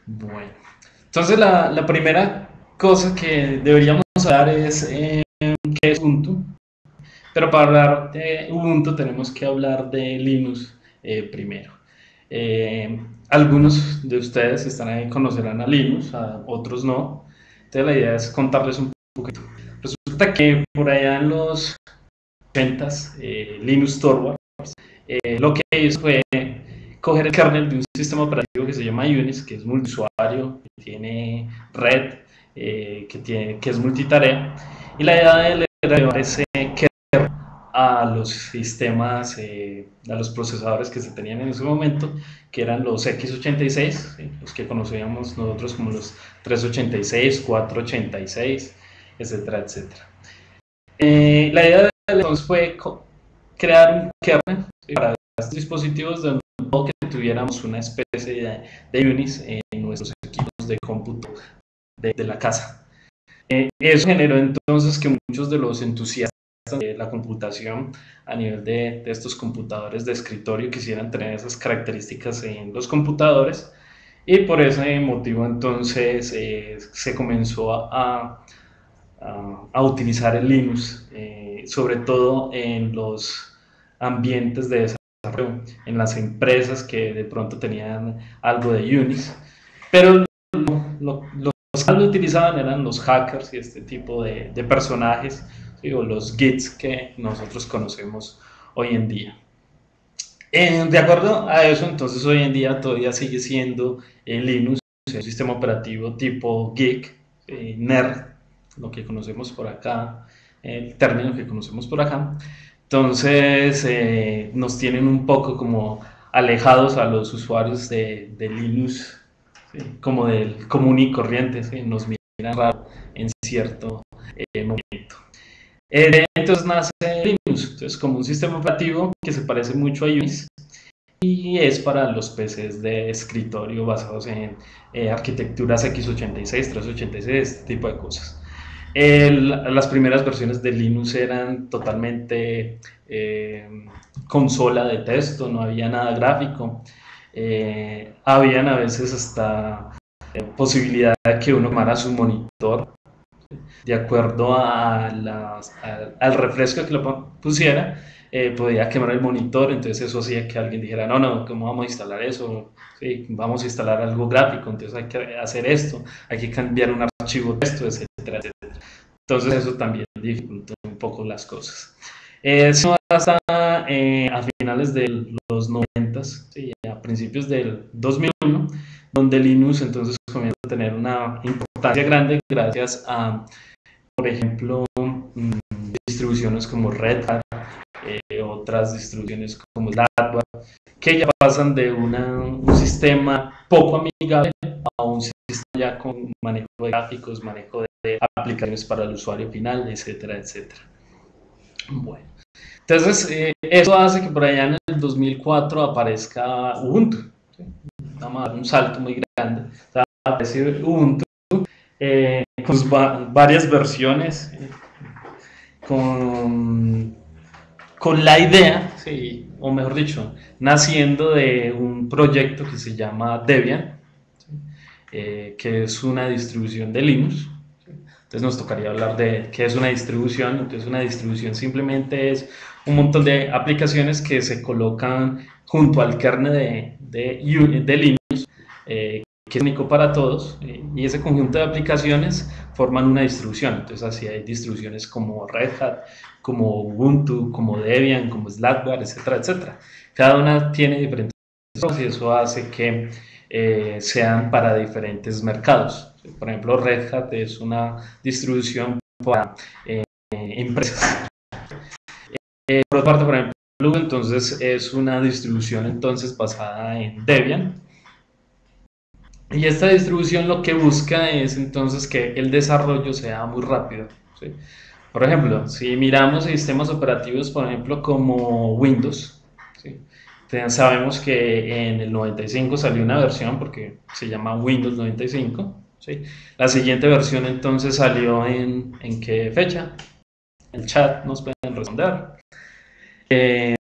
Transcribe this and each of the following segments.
Bueno, entonces la primera cosa que deberíamos hablar es qué es Ubuntu, pero para hablar de Ubuntu tenemos que hablar de Linux primero. Algunos de ustedes están ahí conocerán a Linux, a otros no. Entonces la idea es contarles un poquito. Resulta que por allá en los 80s, Linus Torvalds lo que hizo fue coger el kernel de un sistema operativo que se llama Unix, que es multiusuario, que tiene red, que es multitarea, y la idea de él era llevar ese kernel a los sistemas, a los procesadores que se tenían en ese momento, que eran los x86, ¿sí? Los que conocíamos nosotros como los 386, 486, etcétera, etcétera. La idea de él entonces fue crear un kernel, ¿sí? Para estos dispositivos de modo que tuviéramos una especie de Unix en nuestros equipos de cómputo de la casa. Eso generó entonces que muchos de los entusiastas de la computación a nivel de estos computadores de escritorio quisieran tener esas características en los computadores, y por ese motivo entonces se comenzó a utilizar el Linux, sobre todo en los ambientes de desarrollo, en las empresas que de pronto tenían algo de Unix, pero los que lo utilizaban eran los hackers y este tipo de personajes, ¿sí? O los gits que nosotros conocemos hoy en día. De acuerdo a eso, entonces hoy en día todavía sigue siendo Linux un sistema operativo tipo geek, nerd, lo que conocemos por acá, el término que conocemos por acá. Entonces nos tienen un poco como alejados a los usuarios de Linux, ¿sí? Como del común y corriente, ¿sí? Nos miran raro en cierto momento. Entonces nace Linux, entonces como un sistema operativo que se parece mucho a Unix y es para los PCs de escritorio basados en arquitecturas x86, 386, este tipo de cosas. Las primeras versiones de Linux eran totalmente consola de texto, no había nada gráfico. Habían a veces hasta posibilidad de que uno tomara su monitor de acuerdo al refresco que lo pusiera, podía quemar el monitor, entonces eso hacía que alguien dijera, no, no, ¿cómo vamos a instalar eso? Sí, vamos a instalar algo gráfico, entonces hay que hacer esto, hay que cambiar un archivo de esto, etcétera, etcétera. Entonces eso también dificultó un poco las cosas. Eso hasta a finales de los 90, sí, a principios del 2001, donde Linux entonces comienza a tener una importancia grande gracias a, por ejemplo, distribuciones como Red Hat, otras distribuciones como Slackware, que ya pasan de un sistema poco amigable a un sistema ya con manejo de gráficos, manejo de aplicaciones para el usuario final, etcétera, etcétera. Bueno, entonces eso hace que por allá en el 2004 aparezca Ubuntu, ¿sí? Vamos a dar un salto muy grande. O sea, aparece Ubuntu con sus varias versiones, con la idea, sí, o mejor dicho, naciendo de un proyecto que se llama Debian, ¿sí? Que es una distribución de Linux. ¿Sí? Entonces nos tocaría hablar de qué es una distribución. Entonces una distribución simplemente es un montón de aplicaciones que se colocan junto al kernel de Linux, que es único para todos, y ese conjunto de aplicaciones forman una distribución. Entonces así hay distribuciones como Red Hat, como Ubuntu, como Debian, como Slackware, etcétera, etcétera. Cada una tiene diferentes cosas y eso hace que sean para diferentes mercados. Por ejemplo, Red Hat es una distribución para empresas. Por otra parte, por ejemplo, entonces es una distribución entonces basada en Debian. Y esta distribución lo que busca es entonces que el desarrollo sea muy rápido, ¿sí? Por ejemplo, si miramos sistemas operativos, por ejemplo, como Windows, ¿sí? Sabemos que en el 95 salió una versión porque se llama Windows 95, ¿sí? La siguiente versión entonces salió ¿en qué fecha? En el chat nos pueden responder.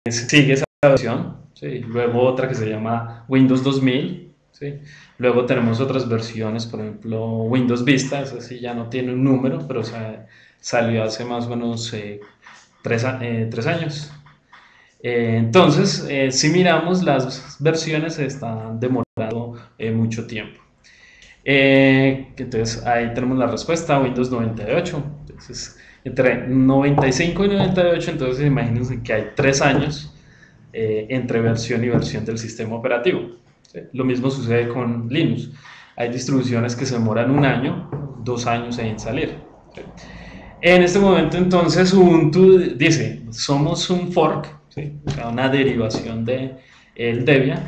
Sigue esa versión, ¿sí? Luego otra que se llama Windows 2000, ¿sí? Luego tenemos otras versiones, por ejemplo, Windows Vista, esa sí ya no tiene un número, pero salió hace más o menos 3 años. Entonces, si miramos, las versiones se están demorando mucho tiempo. Entonces, ahí tenemos la respuesta, Windows 98. Entonces, entre 95 y 98, entonces imagínense que hay 3 años entre versión y versión del sistema operativo. ¿Sí? Lo mismo sucede con Linux. Hay distribuciones que se demoran 1 año, 2 años en salir. ¿Sí? En este momento, entonces, Ubuntu dice, somos un fork, ¿sí? O sea, una derivación de el Debian,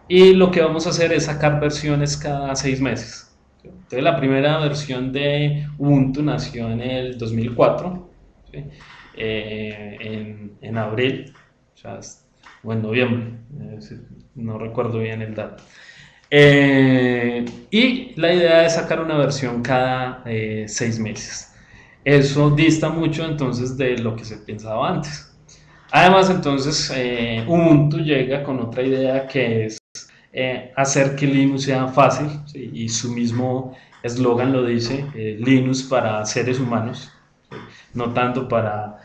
y lo que vamos a hacer es sacar versiones cada 6 meses. ¿Sí? Entonces, la primera versión de Ubuntu nació en el 2004, ¿sí? En abril, o sea, o en noviembre, no recuerdo bien el dato. Y la idea es sacar una versión cada 6 meses. Eso dista mucho entonces de lo que se pensaba antes. Además, entonces, Ubuntu llega con otra idea que es hacer que Linux sea fácil, ¿sí? Y su mismo eslogan lo dice, Linux para seres humanos, ¿sí? No tanto para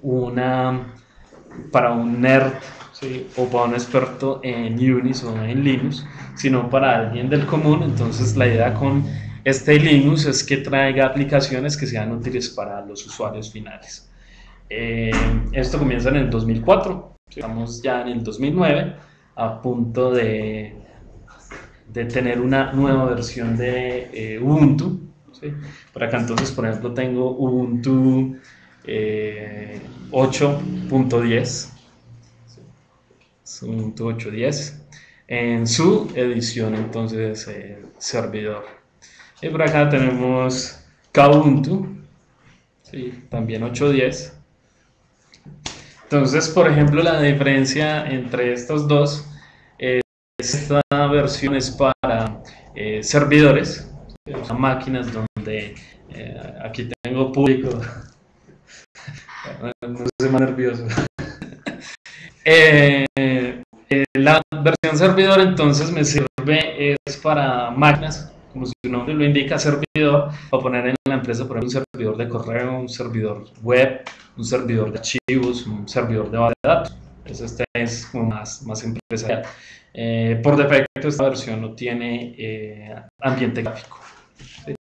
un nerd, ¿sí? O para un experto en Unix o en Linux, sino para alguien del común. Entonces, la idea con este Linux es que traiga aplicaciones que sean útiles para los usuarios finales. Esto comienza en el 2004, estamos ya en el 2009, a punto de tener una nueva versión de Ubuntu. ¿Sí? Por acá entonces, por ejemplo, tengo Ubuntu 8.10, Ubuntu 8.10, en su edición entonces servidor. Y por acá tenemos Kubuntu, ¿sí? También 8.10. Entonces, por ejemplo, la diferencia entre estos dos, esta versión es para servidores, o sea, máquinas donde aquí tengo público, no sé, más nervioso. La versión servidor entonces me sirve, es para máquinas, como su nombre lo indica, servidor, para poner en la empresa, por ejemplo, un servidor de correo, un servidor web, un servidor de archivos, un servidor de base de datos. Este es como más empresarial. Por defecto, esta versión no tiene ambiente gráfico. ¿Sí?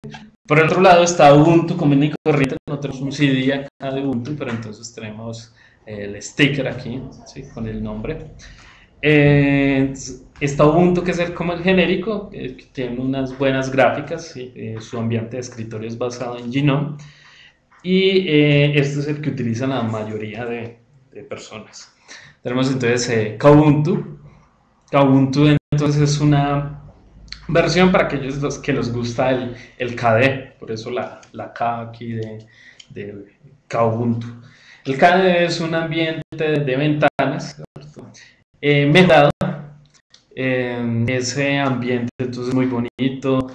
Por el otro lado está Ubuntu común y corriente, no tenemos un CD acá de Ubuntu, pero entonces tenemos el sticker aquí, ¿sí? Con el nombre. Está Ubuntu, que es como el genérico, que tiene unas buenas gráficas, ¿sí? Su ambiente de escritorio es basado en GNOME, y este es el que utilizan la mayoría de personas. Tenemos entonces Kubuntu. Kubuntu entonces es una versión para aquellos que les gusta el KDE, por eso la K aquí de Kubuntu. El KDE es un ambiente de ventanas, mejorado. Ese ambiente entonces es muy bonito,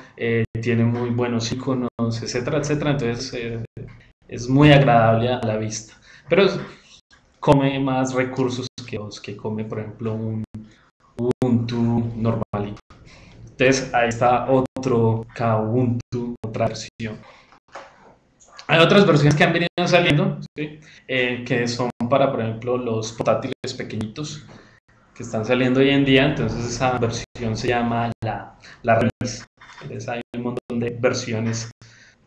tiene muy buenos iconos, etcétera, etcétera. Entonces es muy agradable a la vista, pero come más recursos que los que come, por ejemplo, un Ubuntu normalito. Entonces ahí está otro Kubuntu, otra versión. Hay otras versiones que han venido saliendo, ¿sí? Que son para, por ejemplo, los portátiles pequeñitos que están saliendo hoy en día. Entonces esa versión se llama la Raíz. Entonces hay un montón de versiones.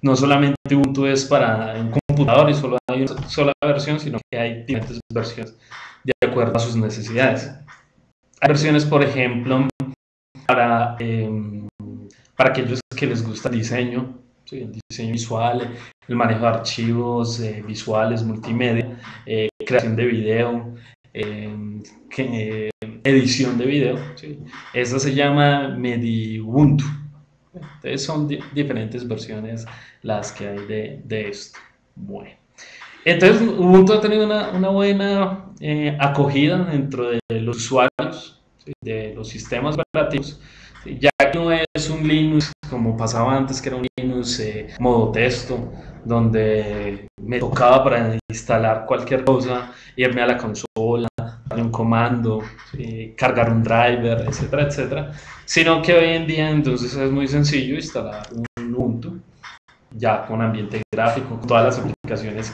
No solamente Ubuntu es para un computador y solo hay una sola versión, sino que hay diferentes versiones de acuerdo a sus necesidades. Hay versiones, por ejemplo, para aquellos que les gusta el diseño, ¿sí? El diseño visual, el manejo de archivos visuales, multimedia, creación de video, edición de video, ¿sí? Esa se llama MediUbuntu. Entonces son diferentes versiones las que hay de esto. Bueno, entonces Ubuntu ha tenido una buena acogida dentro de los usuarios, ¿sí? De los sistemas operativos, ¿sí? Ya que no es un Linux como pasaba antes, que era un Linux modo texto, donde me tocaba para instalar cualquier cosa, irme a la consola, un comando, cargar un driver, etcétera, etcétera, sino que hoy en día entonces es muy sencillo instalar un Ubuntu ya con ambiente gráfico, con todas las aplicaciones